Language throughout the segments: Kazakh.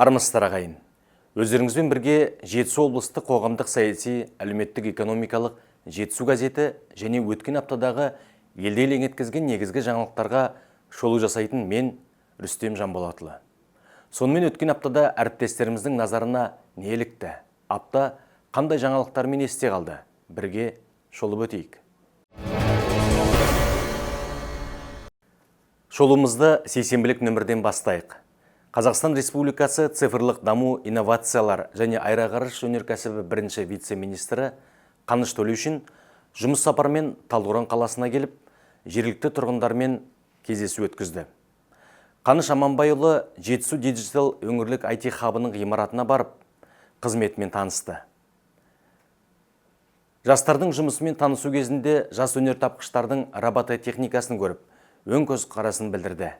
Армысыздар ағайын. Өздеріңізбен бірге Жетісу облыстық қоғамдық саяси әлеуметтік экономикалық Жетісу газеті және өткен аптадағы елде елең еткізген негізгі жаңалықтарға шолу жасайтын мен Рүстем Жанболатұлы. Сонымен өткен аптада әріптестеріміздің назарына не ілікті? Апта қандай жаңалықтармен есте қалды? Бірге шолып өтейік. Шолуымызды сейсенбілік нөмірден бастайық. Қазақстан Республикасы цифрлық даму, инновациялар және аэроғарыш өнеркәсібі бірінші вице-министрі Қаныш Төлеушин жұмыс сапарымен Талдықорған қаласына келіп, жергілікті тұрғындармен кездесу өткізді. Қаныш Аманбайұлы Жетісу Digital өңірлік IT хабының ғимаратына барып, қызметімен танысты. Жастардың жұмысымен танысу кезінде жас өнертапқыштардың робототехникасын көріп, өң көзқарасын білдірді.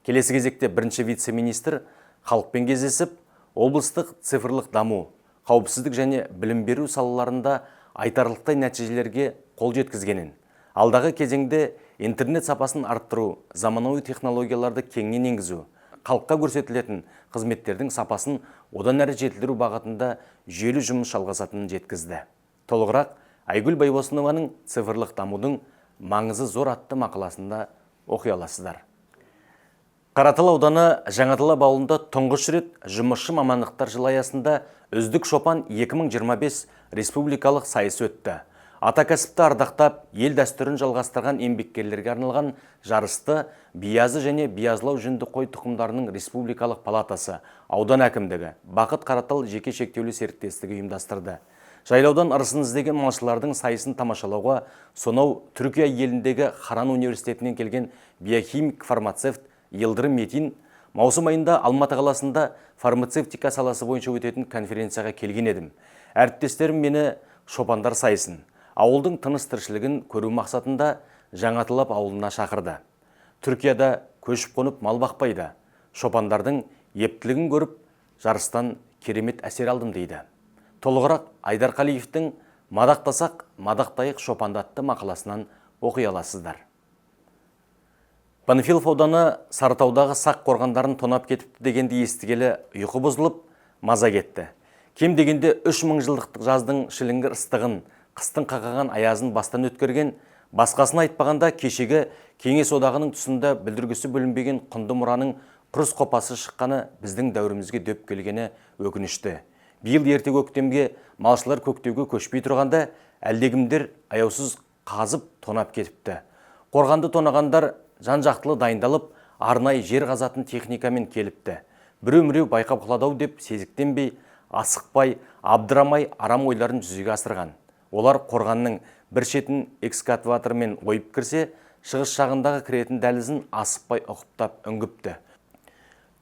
Келесі кезекте бірінші вице-министр халықпен кездесіп, облыстық цифрлық даму, қауіпсіздік және білім беру салаларында айтарлықтай нәтижелерге қол жеткізгенін, алдағы кезеңде интернет сапасын арттыру, заманауи технологияларды кеңінен енгізу, халыққа көрсетілетін қызметтердің сапасын одан әрі жетілдіру бағытында жүйелі жұмыс жалғасатынын жеткізді. Толығырақ Айгүл Байбосынованың цифрлық дамудың маңызы зор атты мақаласында оқи аласыздар. Қаратал ауданы Жаңаталап ауылында тұңғыш рет жұмысшы мамандықтар жылы аясында үздік шопан 2025 республикалық сайыс өтті. Ата кәсіпті ардақтап, ел дәстүрін жалғастырған еңбеккерлерге арналған жарысты биязы және биязылау жүнді қой тұқымдарының республикалық палатасы, аудан әкімдігі, Бақыт Қаратал жеке шектеулі серіктестігі ұйымдастырды. Жайлаудан ырысын іздеген малшылардың сайысын тамашалауға сонау Түркия еліндегі Харан университетінен келген биохимик фармацевт Йылдырым Метин маусым айында Алматы қаласында фармацевтика саласы бойынша өтетін конференцияға келген едім. Әріптестерім мені шопандар сайысын, ауылдың тыныс-тіршілігін көру мақсатында Жаңаталап ауылына шақырды. Түркияда көшіп қонып мал бақпайды. Шопандардың ептілігін көріп, жарыстан керемет әсер алдым дейді. Толығырақ Айдар Қалиевтің «Мадақтасақ, мадақтайық» шопандатты мақаласынан оқи аласыздар. Панфилов ауданы Сарытаудағы сақ қорғандарын тонап кетіпті дегенде естігелі ұйқы бұзылып, маза кетті. Кем дегенде 3000 жылдық жаздың шіліңгір ыстығын, қыстың қақаған аязын бастан өткерген, басқасын айтпағанда кешегі Кеңес одағының тұсында білдіргісі бөлінбеген құнды мұраның құрыс қопасы шыққаны біздің дәуірімізге дөп келгені өкінішті. Биыл ерте көктемге малшылар көктеуге көшпей тұрғанда әлдегімдер аяусыз қазып тонап кетіпті. Қорғанды тонағандар жан-жақтылы дайындалып, арнайы жер қазатын техникамен келіпті. Біреу-міреу байқап қаладау деп сезіктенбей, асықпай, абдырамай арам ойларын жүзеге асырған. Олар қорғанның бір шетін экскаватормен ойып кірсе, шығыс жағындағы кіретін дәлізін асықпай ұқыптап үңгіпті.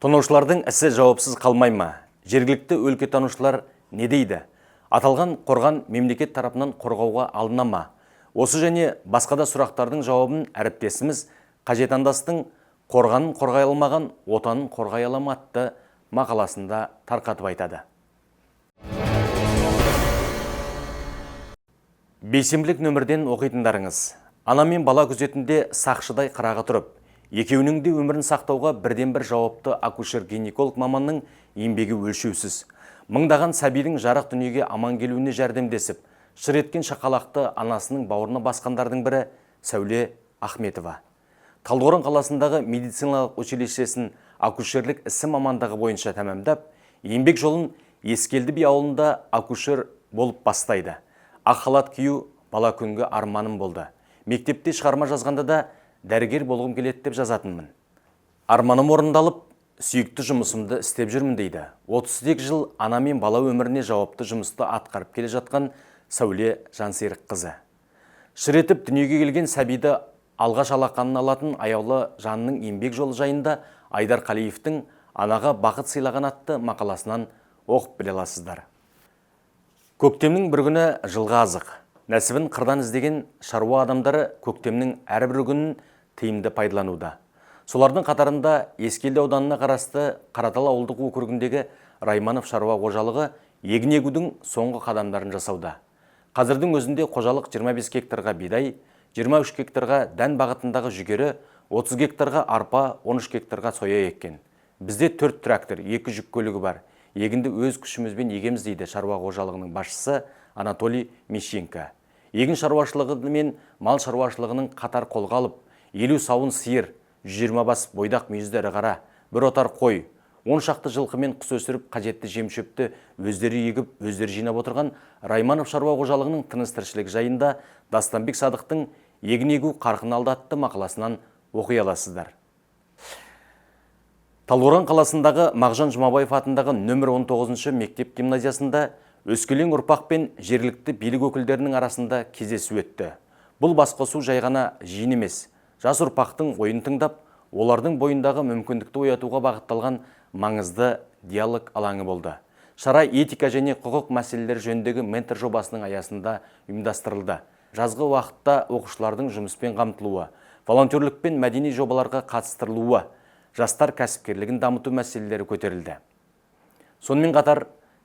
Тонаушылардың ісі жауапсыз қалмай ма? Жергілікті өлкетанушылар не дейді? Аталған қорған мемлекет тарапынан қорғауға алына ма? Осы және басқа да сұрақтардың жауабын әріптесіміз Қажетандастың «Қорғанын қорғай алмаған, отанын қорғай алама» атты мақаласында тарқатып айтады. Бейсенбілік нөмірден оқитындарыңыз. Ана мен бала күзетінде сақшыдай қырағы тұрып, екеуінің де өмірін сақтауға бірден бір жауапты акушер-гинеколог маманның еңбегі өлшеусіз. Мыңдаған сәбидің жарық дүниеге аман келуіне жәрдемдесіп, шыр еткен шақалақты анасының бауырына басқандардың бірі Сәуле Ахметова. Талдықорған қаласындағы медициналық училищесін акушерлік ісі мамандығы бойынша тәмамдап, еңбек жолын Ескелді би ауылында акушер болып бастайды. Ақ халат кию бала күнгі арманым болды. Мектепте шығарма жазғанда да дәрігер болғым келеді деп жазатынмын. Арманым орындалып, сүйікті жұмысымды істеп жүрмін дейді. 32 жыл ана мен бала өміріне жауапты жұмысты атқарып келе жатқан Сәуле Жансерік қызы. Шыр етіп дүниеге келген сәбиді алғаш алақанын алатын аяулы жанның еңбек жолы жайында Айдар Қалиевтің «Анаға бақыт сыйлаған» атты мақаласынан оқып біле аласыздар. Көктемнің бір күні жылға азық. Нәсібін қырдан іздеген шаруа адамдары көктемнің әрбір күнін тиімді пайдалануда. Солардың қатарында Ескелді ауданына қарасты Қаратал ауылдық округіндегі Райманов шаруа қожалығы егін егудің соңғы қадамдарын жасауда. Қазірдің өзінде қожалық 25 гектарға бидай, 23 гектарға дән бағытындағы жүгері, 30 гектарға арпа, 13 гектарға соя еккен. Бізде 4 трактор, 2 жүк көлігі бар. Егінді өз күшімізбен егеміз дейді шаруа қожалығының басшысы Анатолий Мещенко. Егін шаруашылығы мен мал шаруашылығының қатар қолға алып, 50 сауын сиыр, 120 бас бойдақ мүйізді ірі қара, бір отар қой, 10 шақты жылқы мен құс өсіріп, қажетті жем-шөпті өздері егіп, өздері жинап отырған Райманов шаруа қожалығының тыныс-тіршілік жайында Дастанбек Садықтың егін егу қарқын алды атты мақаласынан оқи аласыздар. Талдықорған қаласындағы Мағжан Жұмабаев атындағы нөмір 19 мектеп гимназиясында өскелең ұрпақ пен жергілікті билік өкілдерінің арасында кездесу өтті. Бұл басқосу жай ғана жиын емес, жас ұрпақтың ойын тыңдап, олардың бойындағы мүмкіндікті оятуға бағытталған маңызды диалог алаңы болды. Шара этика және құқық мәселелері жөніндегі ментор жобасының аясында ұйымдастырылды. Жазғы уақытта оқушылардың жұмыспен қамтылуы, волонтерлік пен мәдени жобаларға қатыстырылуы, жастар кәсіпкерлігін дамыту мәселелері көтерілді. Сонымен қатар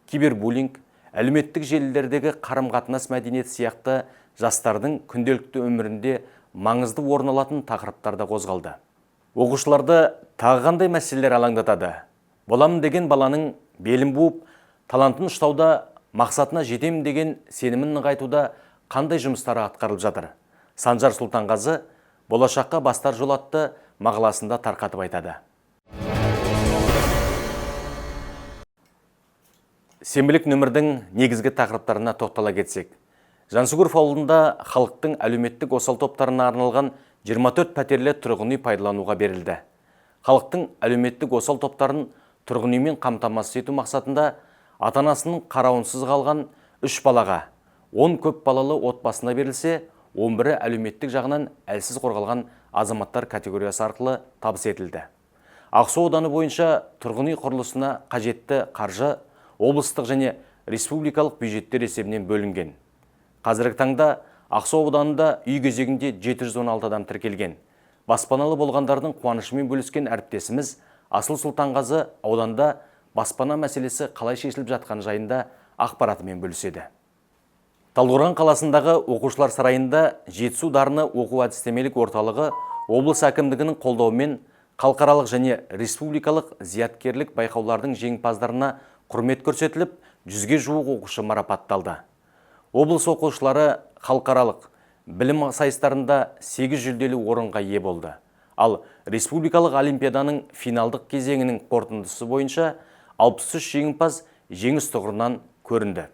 кибербуллинг, әлеуметтік желілердегі қарым-қатынас мәдениеті сияқты жастардың күнделікті өмірінде маңызды орын алатын тақырыптарда қозғалды. Оқушыларды тағы қандай мәселелер алаңдатады? Боламын деген баланың белін буып, талантын ұштауда, мақсатына жетемін деген сенімін нығайтуда қандай жұмыстары атқарылып жатыр? Санжар Сұлтанғазы болашаққа бастар жол атты мақаласында тарқатып айтады. Сенбілік нөмірдің негізгі тақырыптарына тоқтала кетсек. Жансүгіров ауылында халықтың әлеуметтік осал топтарына арналған 24 пәтерлі тұрғын үй пайдалануға берілді. Халықтың әлеуметтік осал топтарын тұрғын үймен қамтамасыз ету мақсатында ата-анасының қарауынсыз қалған 3 балаға 10 көп балалы отбасына берілсе, 11-і әлеуметтік жағынан әлсіз қорғалған азаматтар категориясы арқылы табыс етілді. Ақсу ауданы бойынша тұрғын үй құрылысына қажетті қаржы облыстық және республикалық бюджеттер есебінен бөлінген. Қазіргі таңда Ақсу ауданында үй кезегінде 716 адам тіркелген. Баспаналы болғандардың қуанышымен бөліскен әріптесіміз Асыл Сұлтанғазы ауданда баспана мәселесі қалай шешіліп жатқан жайында ақпаратымен бөліседі. Талдықорған қаласындағы оқушылар сарайында Жетісу дарыны оқу әдістемелік орталығы облыс әкімдігінің қолдауымен халықаралық және республикалық зияткерлік байқаулардың жеңімпаздарына құрмет көрсетіліп, 100-ге жуық оқушы марапатталды. Облыс оқушылары халықаралық білім сайыстарында 8 жүлделі орынға ие болды. Ал республикалық олимпиаданың финалдық кезеңінің қорытындысы бойынша 63 жеңімпаз жеңіс тұғырынан көрінді.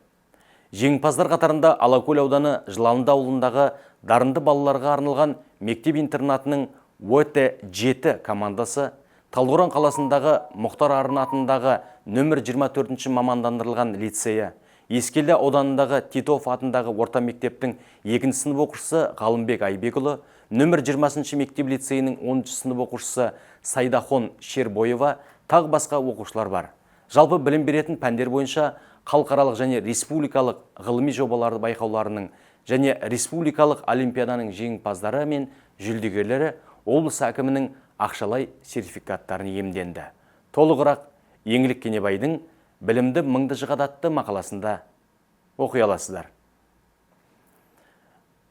Жеңімпаздар қатарында Алакөл ауданы Жыланды ауылындағы дарынды балаларға арналған мектеп-интернатының ОТ-7 командасы, Талдықорған қаласындағы Мұхтар Арын атындағы нөмір 24 мамандандырылған лицейі, Ескелді ауданындағы Титов атындағы орта мектептің 2 сынып оқушысы Ғалымбек Айбекұлы, нөмір 20 мектеп лицейінің 10 сынып оқушысы Сайдахон Шербоева, тағы басқа оқушылар бар. Жалпы білім беретін пәндер бойынша халықаралық және республикалық ғылыми жобаларды байқауларының және республикалық олимпиаданың жеңімпаздары мен жүлдегерлері облыс әкімінің ақшалай сертификаттарын иемденді. Толығырақ Еңлік Кенебайдың білімді мыңды жығадатты мақаласында оқи аласыздар.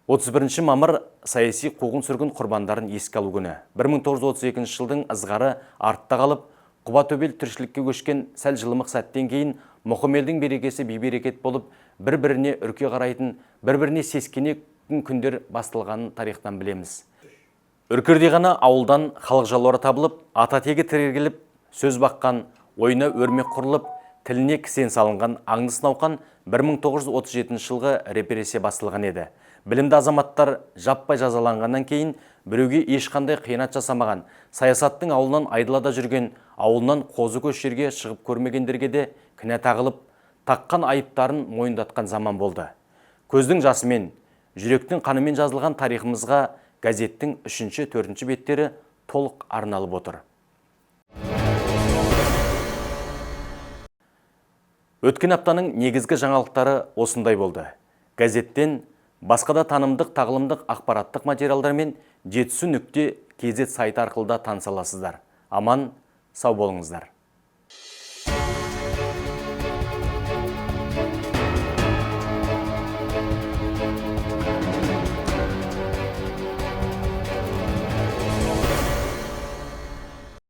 31 мамыр саяси қуғын-сүргін құрбандарын еске алу күні. 1932 жылдың ызғары артта қалып, Құба-төбел тіршілікке көшкен сәл жылымық сәттен кейін мұқым елдің берекесі бейберекет болып, бір-біріне үрке қарайтын, бір-біріне сескене күндер басталғанын тарихтан білеміз. Үркерде ғана ауылдан халық жалуары табылып, ата тегі тірелгіліп, сөз баққан, ойына өрмек құрылып, тіліне кісен салынған аңдыс науқан 1937 жылғы репрессия басталған еді. Білімді азаматтар жаппай жазаланғаннан кейін біреуге ешқандай қиянат жасамаған, саясаттың ауылынан айдалада жүрген, ауылынан қозы көш жерге шығып көрмегендерге де кінә тағылып, таққан айыптарын мойындатқан заман болды. Көздің жасымен, жүректің қанымен жазылған тарихымызға газеттің 3-4 беттері толық арналып отыр. Өткен аптаның негізгі жаңалықтары осындай болды. Газеттен басқа да танымдық, тағылымдық, ақпараттық материалдармен Жетісу.kz сайты арқылы да таныса аласыздар. Аман, сау болыңыздар.